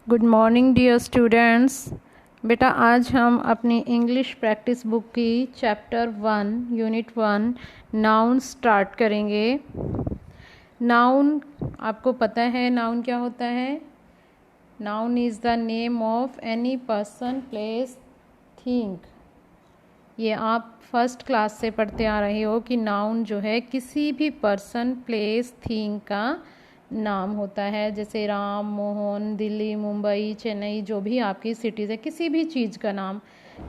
Good morning dear students. बेटा आज हम अपनी इंग्लिश प्रैक्टिस बुक की चैप्टर 1 यूनिट 1 नाउन स्टार्ट करेंगे। नाउन आपको पता है नाउन क्या होता है। Noun is the name of any person place thing. ये आप फर्स्ट क्लास से पढ़ते आ रहे हो कि नाउन जो है किसी भी पर्सन प्लेस थिंग का नाम होता है। जैसे राम, मोहन, दिल्ली, मुंबई, चेन्नई, जो भी आपकी सिटीज़ है, किसी भी चीज़ का नाम,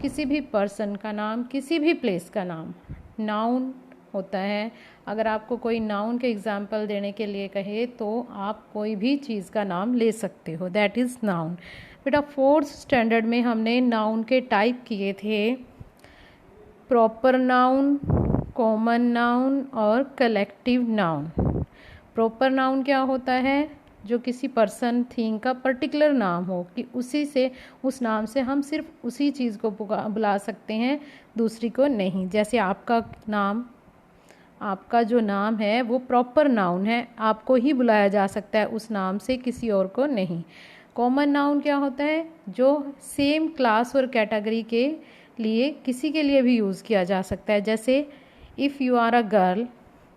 किसी भी पर्सन का नाम, किसी भी प्लेस का नाम नाउन होता है। अगर आपको कोई नाउन के एग्जाम्पल देने के लिए कहे तो आप कोई भी चीज़ का नाम ले सकते हो, दैट इज़ नाउन। बेटा फोर्थ स्टैंडर्ड में हमने नाउन के टाइप किए थे, प्रॉपर नाउन, कॉमन नाउन और कलेक्टिव नाउन। प्रॉपर नाउन क्या होता है? जो किसी पर्सन थिंग का पर्टिकुलर नाम हो कि उसी से उस नाम से हम सिर्फ उसी चीज़ को बुला सकते हैं, दूसरी को नहीं। जैसे आपका जो नाम है वो प्रॉपर नाउन है, आपको ही बुलाया जा सकता है उस नाम से, किसी और को नहीं। कॉमन नाउन क्या होता है? जो सेम क्लास और कैटेगरी के लिए किसी के लिए भी यूज़ किया जा सकता है। जैसे if you are a girl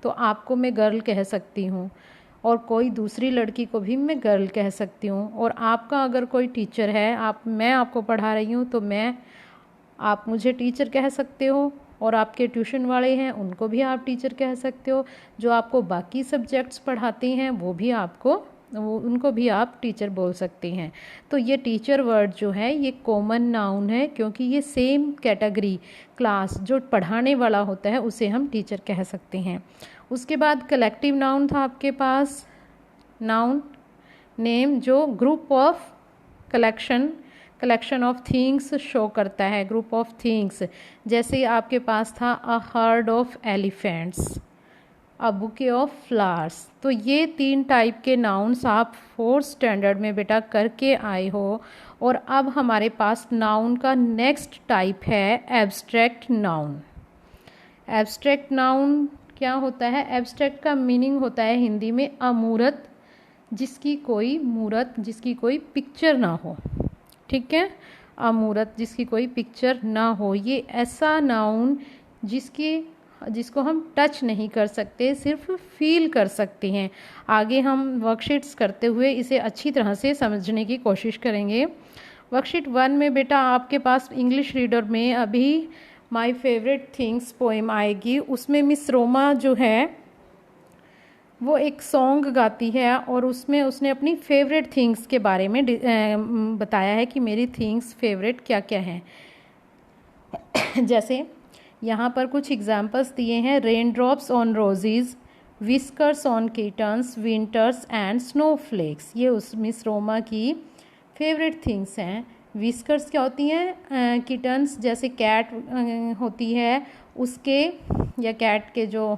तो आपको मैं गर्ल कह सकती हूँ, और कोई दूसरी लड़की को भी मैं गर्ल कह सकती हूँ। और आपका अगर कोई टीचर है, मैं आपको पढ़ा रही हूँ तो आप मुझे टीचर कह सकते हो, और आपके ट्यूशन वाले हैं उनको भी आप टीचर कह सकते हो। जो आपको बाकी सब्जेक्ट्स पढ़ाते हैं उनको भी आप टीचर बोल सकते हैं। तो ये टीचर वर्ड जो है ये कॉमन नाउन है, क्योंकि ये सेम कैटेगरी क्लास जो पढ़ाने वाला होता है उसे हम टीचर कह सकते हैं। उसके बाद कलेक्टिव नाउन था आपके पास, नाउन नेम जो group of collection of things show करता है, ग्रुप ऑफ थिंग्स। जैसे आपके पास था a herd of elephants, a bouquet of flowers. तो ये 3 टाइप के नाउन्स आप 4th स्टैंडर्ड में बेटा करके आए हो। और अब हमारे पास नाउन का नेक्स्ट टाइप है एब्स्ट्रैक्ट नाउन। एब्स्ट्रैक्ट नाउन क्या होता है? एब्स्ट्रैक्ट का मीनिंग होता है हिंदी में अमूर्त, जिसकी कोई पिक्चर ना हो। ठीक है, अमूर्त जिसकी कोई पिक्चर ना हो। ये ऐसा नाउन जिसको हम टच नहीं कर सकते, सिर्फ फील कर सकते हैं। आगे हम वर्कशीट्स करते हुए इसे अच्छी तरह से समझने की कोशिश करेंगे। वर्कशीट 1 में बेटा आपके पास इंग्लिश रीडर में अभी माय फेवरेट थिंग्स पोएम आएगी। उसमें मिस रोमा जो है वो एक सॉन्ग गाती है, और उसमें उसने अपनी फेवरेट थिंग्स के बारे में बताया है कि मेरी थिंग्स फेवरेट क्या क्या हैं। जैसे यहाँ पर कुछ एग्जाम्पल्स दिए हैं, rain drops on roses, whiskers on kittens, winters and snowflakes. ये उस मिस रोमा की फेवरेट थिंग्स हैं। विस्कर्स क्या होती हैं? किटन्स, जैसे कैट होती है उसके, या कैट के जो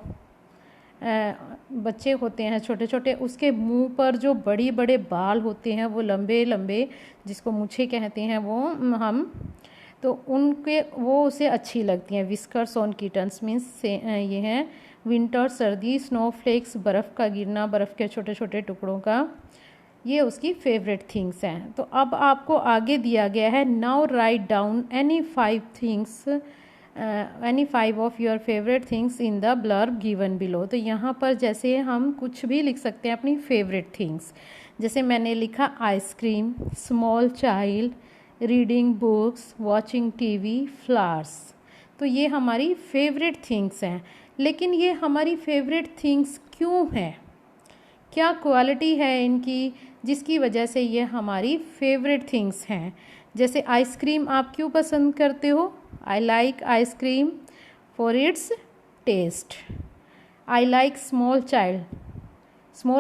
बच्चे होते हैं छोटे छोटे, उसके मुंह पर जो बड़ी बड़े बाल होते हैं वो लंबे लंबे, जिसको मूछें कहते हैं वो हम, तो वो उसे अच्छी लगती हैं। विस्कर्स ऑन किटन्स मीन्स ये हैं विंटर, सर्दी, स्नोफ्लेक्स बर्फ़ का गिरना, बर्फ़ के छोटे छोटे टुकड़ों का, ये उसकी फेवरेट थिंग्स हैं। तो अब आपको आगे दिया गया है, now write down any 5 of your favourite things in the blurb given below. तो यहाँ पर जैसे हम कुछ भी लिख सकते हैं अपनी फेवरेट थिंग्स। जैसे मैंने लिखा ice cream, small child, reading books, watching TV, flowers. तो ये हमारी फेवरेट थिंग्स हैं। लेकिन ये हमारी फेवरेट थिंग्स क्यों हैं? क्या क्वालिटी है इनकी जिसकी वजह से ये हमारी फेवरेट थिंग्स हैं? जैसे आइसक्रीम आप क्यों पसंद करते हो? I like ice cream for its taste. I like small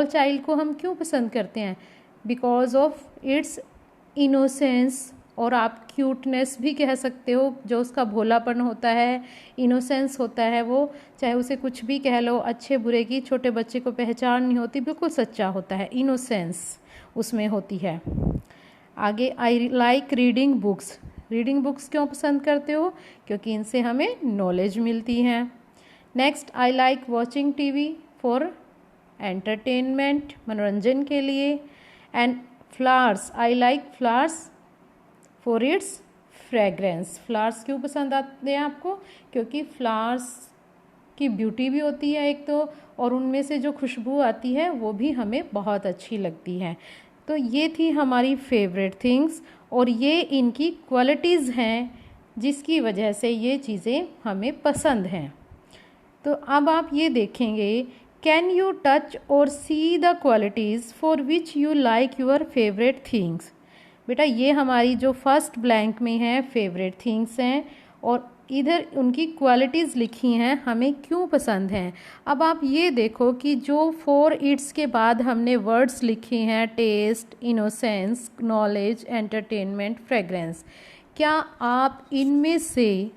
child को हम क्यों पसंद करते हैं? बिकॉज ऑफ इट्स इनोसेंस, और आप क्यूटनेस भी कह सकते हो, जो उसका भोलापन होता है, इनोसेंस होता है वो, चाहे उसे कुछ भी कह लो, अच्छे बुरे की छोटे बच्चे को पहचान नहीं होती, बिल्कुल सच्चा होता है, इनोसेंस उसमें होती है। आगे आई लाइक रीडिंग बुक्स क्यों पसंद करते हो? क्योंकि इनसे हमें नॉलेज मिलती है। Next, I like watching TV for entertainment, मनोरंजन के लिए। And flowers, I like flowers for its fragrance. Flowers क्यों पसंद आते हैं आपको? क्योंकि फ्लावर्स की ब्यूटी भी होती है एक तो, और उनमें से जो खुशबू आती है वो भी हमें बहुत अच्छी लगती है। तो ये थी हमारी फेवरेट थिंग्स, और ये इनकी क्वालिटीज़ हैं जिसकी वजह से ये चीज़ें हमें पसंद हैं। तो अब आप ये देखेंगे, कैन यू टच और see the qualities for which you like your favourite things. बेटा ये हमारी जो फर्स्ट ब्लैंक में है फेवरेट थिंग्स हैं, और इधर उनकी क्वालिटीज़ लिखी हैं हमें क्यों पसंद हैं। अब आप ये देखो कि जो 4 इट्स के बाद हमने वर्ड्स लिखे हैं, taste, innocence, knowledge, entertainment, fragrance, क्या आप इनमें से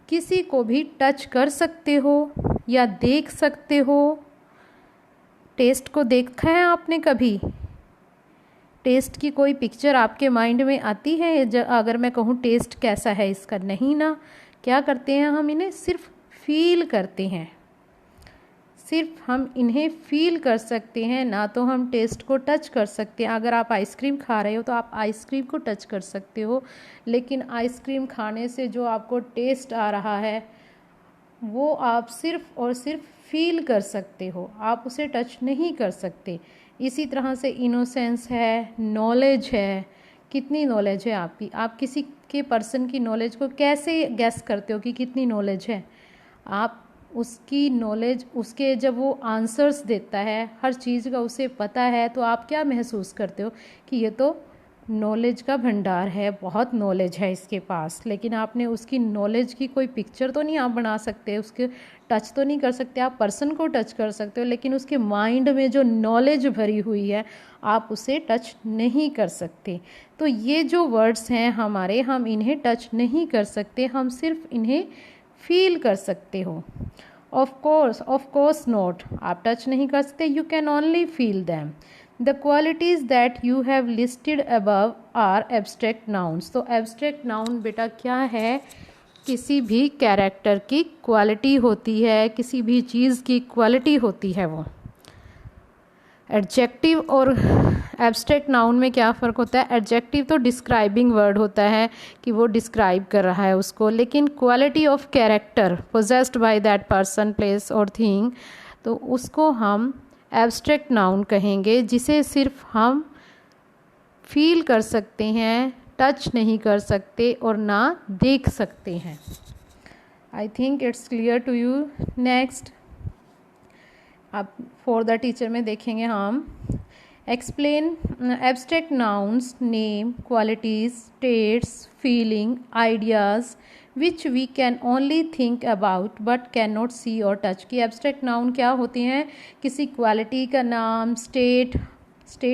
किसी को भी टच कर सकते हो या देख सकते हो? टेस्ट को देखा है आपने कभी? टेस्ट की कोई पिक्चर आपके माइंड में आती है? अगर मैं कहूँ टेस्ट कैसा है इसका, नहीं ना। क्या करते हैं हम इन्हें सिर्फ फील करते हैं, सिर्फ हम इन्हें फील कर सकते हैं, ना तो हम टेस्ट को टच कर सकते हैं। अगर आप आइसक्रीम खा रहे हो तो आप आइसक्रीम को टच कर सकते हो, लेकिन आइसक्रीम खाने से जो आपको टेस्ट आ रहा है वो आप सिर्फ और सिर्फ फील कर सकते हो, आप उसे टच नहीं कर सकते। इसी तरह से इनोसेंस है, नॉलेज है। कितनी नॉलेज है आपकी? आप किसी के पर्सन की नॉलेज को कैसे गैस करते हो कि कितनी नॉलेज है? आप उसकी नॉलेज, उसके जब वो आंसर्स देता है, हर चीज़ का उसे पता है, तो आप क्या महसूस करते हो कि ये तो नॉलेज का भंडार है, बहुत नॉलेज है इसके पास। लेकिन आपने उसकी नॉलेज की कोई पिक्चर तो नहीं आप बना सकते, उसके टच तो नहीं कर सकते। आप पर्सन को टच कर सकते हो, लेकिन उसके माइंड में जो नॉलेज भरी हुई है आप उसे टच नहीं कर सकते। तो ये जो वर्ड्स हैं हमारे, हम इन्हें टच नहीं कर सकते, हम सिर्फ इन्हें फील कर सकते हो। ऑफ कोर्स नॉट, आप टच नहीं कर सकते, you can only feel them. The qualities that you have listed above are abstract nouns। तो abstract noun बेटा क्या है? किसी भी कैरेक्टर की क्वालिटी होती है, किसी भी चीज़ की क्वालिटी होती है वो। एडजेक्टिव और एब्स्ट्रैक्ट नाउन में क्या फ़र्क होता है? एडजेक्टिव तो डिस्क्राइबिंग वर्ड होता है कि वो डिस्क्राइब कर रहा है उसको, लेकिन quality of character possessed by that person, place और थिंग, तो उसको हम एब्स्ट्रैक्ट नाउन कहेंगे, जिसे सिर्फ हम फील कर सकते हैं, टच नहीं कर सकते और ना देख सकते हैं। I think it's clear to you. Next अब फॉर द टीचर में देखेंगे हम, explain abstract nouns name qualities, states, feeling, ideas which we can only think about but can not see or touch. की एब्स्ट्रैक्ट नाउन क्या होती हैं? किसी quality का नाम, स्टेट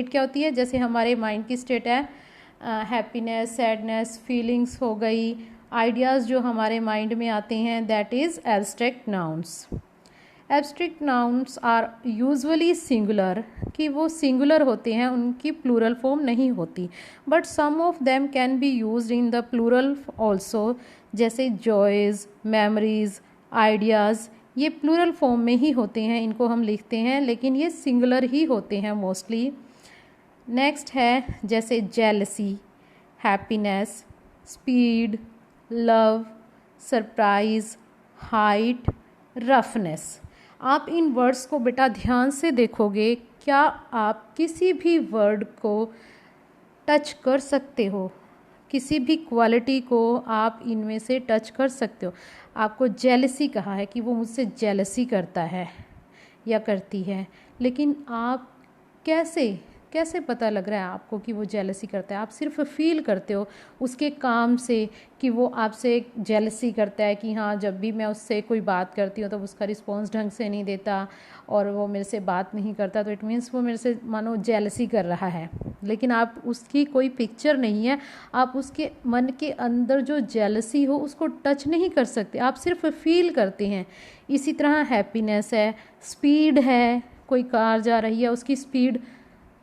क्या होती है? जैसे हमारे माइंड की स्टेट है हैप्पीनेस, सैडनेस, फीलिंग्स हो गई, आइडियाज़ जो हमारे माइंड में आते हैं, that is abstract nouns. Abstract nouns are usually singular, कि वो सिंगुलर होते हैं, उनकी प्लूरल फॉर्म नहीं होती, but some of them can be used in the plural also, जैसे जॉयज़, मेमोरीज, आइडियाज़, ये प्लूरल फॉर्म में ही होते हैं, इनको हम लिखते हैं, लेकिन ये सिंगुलर ही होते हैं मोस्टली। नेक्स्ट है जैसे jealousy, happiness, speed, love, surprise, height, roughness. आप इन वर्ड्स को बेटा ध्यान से देखोगे, क्या आप किसी भी वर्ड को टच कर सकते हो? किसी भी क्वालिटी को आप इनमें से टच कर सकते हो? आपको जेलसी कहा है कि वो मुझसे जेलसी करता है या करती है, लेकिन आप कैसे पता लग रहा है आपको कि वो जेलसी करता है? आप सिर्फ फील करते हो उसके काम से कि वो आपसे जेलसी करता है, कि हाँ जब भी मैं उससे कोई बात करती हूँ तो उसका रिस्पॉन्स ढंग से नहीं देता और वो मेरे से बात नहीं करता, तो इट मीन्स वो मेरे से मानो जेलसी कर रहा है। लेकिन आप उसकी कोई पिक्चर नहीं है, आप उसके मन के अंदर जो जेलसी हो उसको टच नहीं कर सकते, आप सिर्फ फील करते हैं। इसी तरह हैप्पीनेस है, स्पीड है, कोई कार जा रही है उसकी स्पीड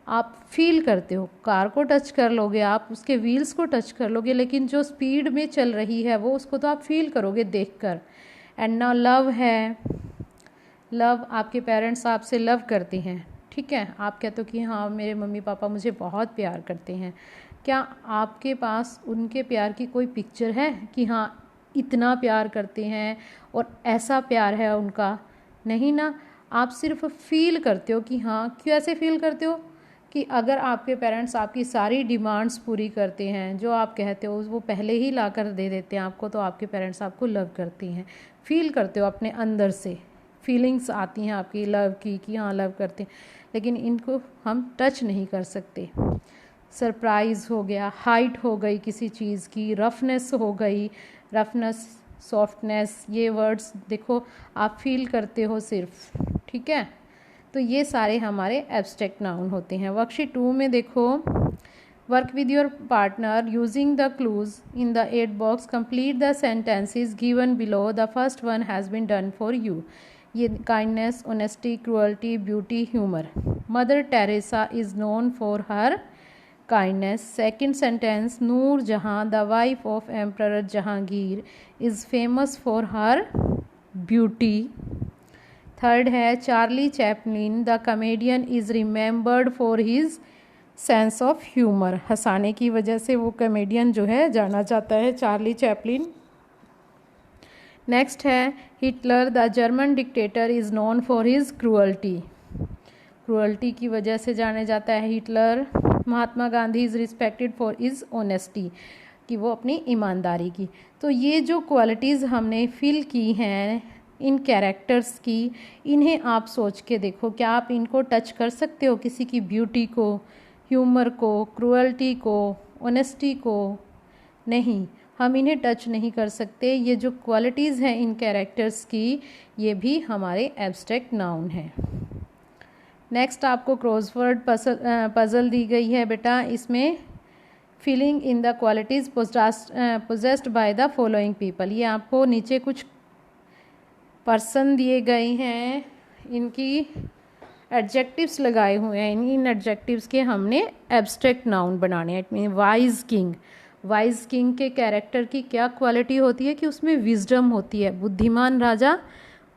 आप फील करते हो, कार को टच कर लोगे, आप उसके व्हील्स को टच कर लोगे, लेकिन जो स्पीड में चल रही है वो उसको तो आप फील करोगे देखकर। एंड नाउ लव है, लव आपके पेरेंट्स आपसे लव करते हैं, ठीक है, आप कहते हो कि हाँ मेरे मम्मी पापा मुझे बहुत प्यार करते हैं। क्या आपके पास उनके प्यार की कोई पिक्चर है कि हाँ इतना प्यार करते हैं और ऐसा प्यार है उनका? नहीं ना, आप सिर्फ फील करते हो कि हाँ। क्यों ऐसे फील करते हो कि अगर आपके पेरेंट्स आपकी सारी डिमांड्स पूरी करते हैं, जो आप कहते हो वो पहले ही ला कर दे देते हैं आपको, तो आपके पेरेंट्स आपको लव करती हैं। फील करते हो अपने अंदर से, फीलिंग्स आती हैं आपकी लव की कि हाँ लव करते हैं, लेकिन इनको हम टच नहीं कर सकते। सरप्राइज़ हो गया, हाइट हो गई किसी चीज़ की, रफनेस हो गई, रफनेस, सॉफ्टनेस, ये वर्ड्स देखो आप फील करते हो सिर्फ। ठीक है, तो ये सारे हमारे एब्स्ट्रैक्ट नाउन होते हैं। वर्कशीट 2 में देखो, work with your partner using the clues in the aid box, complete the sentences given below, the first one has been done for you. ये kindness, honesty, cruelty, beauty, humour. Mother Teresa is known for her kindness. Second sentence, Noor Jahan the wife of emperor Jahangir is famous for her beauty. Third है, Charlie Chaplin the comedian is remembered for his sense of humour. हंसाने की वजह से वो comedian जो है जाना जाता है, चार्ली चैपलिन। नेक्स्ट है, Hitler the German dictator is known for his cruelty. Cruelty की वजह से जाने जाता है Hitler. Mahatma Gandhi is respected for his honesty, कि वो अपनी ईमानदारी की। तो ये जो क्वालिटीज़ हमने फिल की हैं इन कैरेक्टर्स की, इन्हें आप सोच के देखो, क्या आप इनको टच कर सकते हो? किसी की ब्यूटी को, ह्यूमर को, क्रूअल्टी को, ऑनेस्टी को? नहीं, हम इन्हें टच नहीं कर सकते। ये जो क्वालिटीज़ हैं इन कैरेक्टर्स की, ये भी हमारे एब्स्ट्रैक्ट नाउन हैं। नेक्स्ट आपको क्रॉसवर्ड पजल दी गई है बेटा। इसमें filling in the qualities possessed by the following people. ये आपको नीचे कुछ पर्सन दिए गए हैं, इनकी एडजेक्टिव्स लगाए हुए हैं। इन एडजेक्टिव्स के हमने एब्स्ट्रैक्ट नाउन बनाने हैं। It mean wise king. Wise king के कैरेक्टर की क्या क्वालिटी होती है कि उसमें विजडम होती है। बुद्धिमान राजा,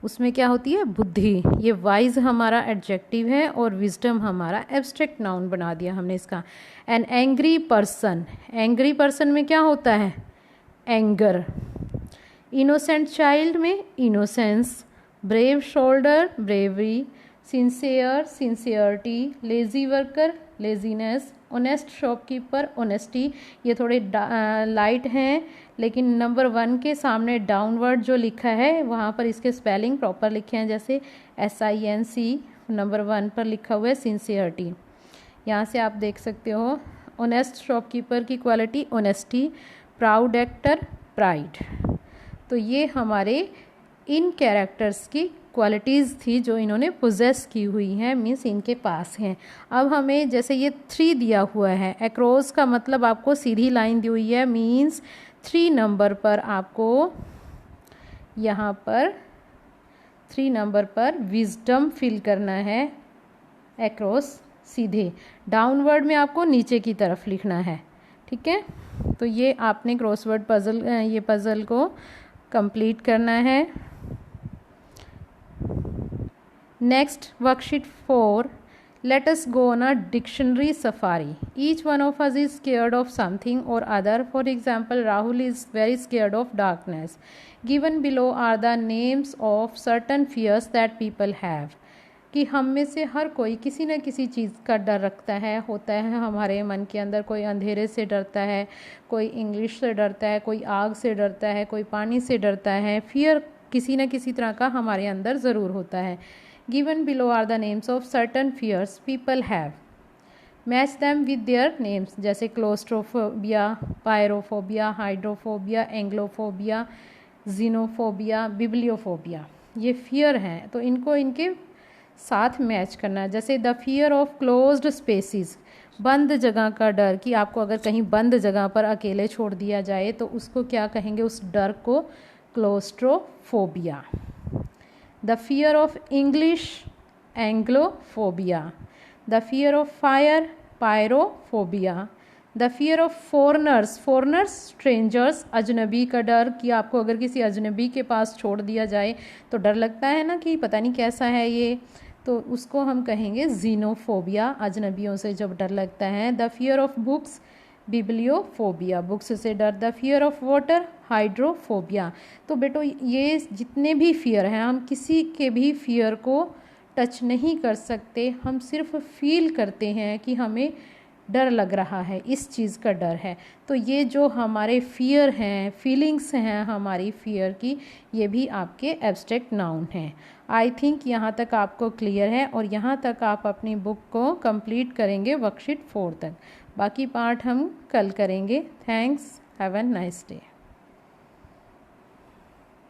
उसमें क्या होती है? बुद्धि। ये वाइज हमारा एडजेक्टिव है और विजडम हमारा एब्स्ट्रैक्ट नाउन बना दिया हमने इसका। An angry person, angry person में क्या होता है? एंगर। इनोसेंट चाइल्ड में innocence. Brave shoulder, bravery. Sincere, sincerity. Lazy worker, laziness. Honest shopkeeper, honesty. ये थोड़े लाइट हैं, लेकिन नंबर 1 के सामने डाउनवर्ड जो लिखा है वहाँ पर इसके स्पेलिंग प्रॉपर लिखे हैं, जैसे SINC नंबर 1 पर लिखा हुआ है सिंसियरिटी। यहाँ से आप देख सकते हो। ऑनेस्ट शॉपकीपर की quality honesty. Proud actor, pride. तो ये हमारे इन कैरेक्टर्स की क्वालिटीज़ थी जो इन्होंने पोजेस की हुई हैं, मीन्स इनके पास हैं। अब हमें जैसे ये 3 दिया हुआ है, अक्रॉस का मतलब आपको सीधी लाइन दी हुई है, मीन्स 3 नंबर पर आपको यहाँ पर 3 नंबर पर विजडम फिल करना है अक्रॉस सीधे। डाउनवर्ड में आपको नीचे की तरफ लिखना है। ठीक है, तो ये आपने क्रॉसवर्ड पजल, ये पजल को कंप्लीट करना है। Next worksheet 4, let us go on a dictionary safari. Each one of us is scared of something or other. For example, Rahul is very scared of darkness. Given below are the names of certain fears that people have. कि हम में से हर कोई किसी न किसी चीज़ का डर रखता है, होता है हमारे मन के अंदर। कोई अंधेरे से डरता है, कोई इंग्लिश से डरता है, कोई आग से डरता है, कोई पानी से डरता है। फियर किसी न किसी तरह का हमारे अंदर ज़रूर होता है। Given below are the names of certain fears people have. Match them with their names, जैसे claustrophobia, pyrophobia, hydrophobia, anglophobia, xenophobia, bibliophobia. ये फियर हैं, तो इनको इनके साथ मैच करना है। जैसे the fear of closed spaces, बंद जगह का डर, कि आपको अगर कहीं बंद जगह पर अकेले छोड़ दिया जाए तो उसको क्या कहेंगे? उस डर को claustrophobia. The fear of English, Anglophobia. The fear of fire, Pyrophobia. The fear of foreigners, strangers, अजनबी का डर, कि आपको अगर किसी अजनबी के पास छोड़ दिया जाए तो डर लगता है ना कि पता नहीं कैसा है ये, तो उसको हम कहेंगे जीनोफोबिया, अजनबियों से जब डर लगता है। The fear of books, bibliophobia, books से डर। The fear of water, hydrophobia. तो बेटो ये जितने भी फियर हैं, हम किसी के भी फियर को टच नहीं कर सकते, हम सिर्फ फील करते हैं कि हमें डर लग रहा है, इस चीज़ का डर है। तो ये जो हमारे फियर हैं, फीलिंग्स हैं हमारी फियर की, ये भी आपके एब्स्ट्रैक्ट नाउन हैं। आई थिंक यहाँ तक आपको क्लियर है और यहाँ तक आप अपनी बुक को कंप्लीट करेंगे वर्कशीट 4 तक। बाकी पार्ट हम कल करेंगे। Thanks, have a nice day.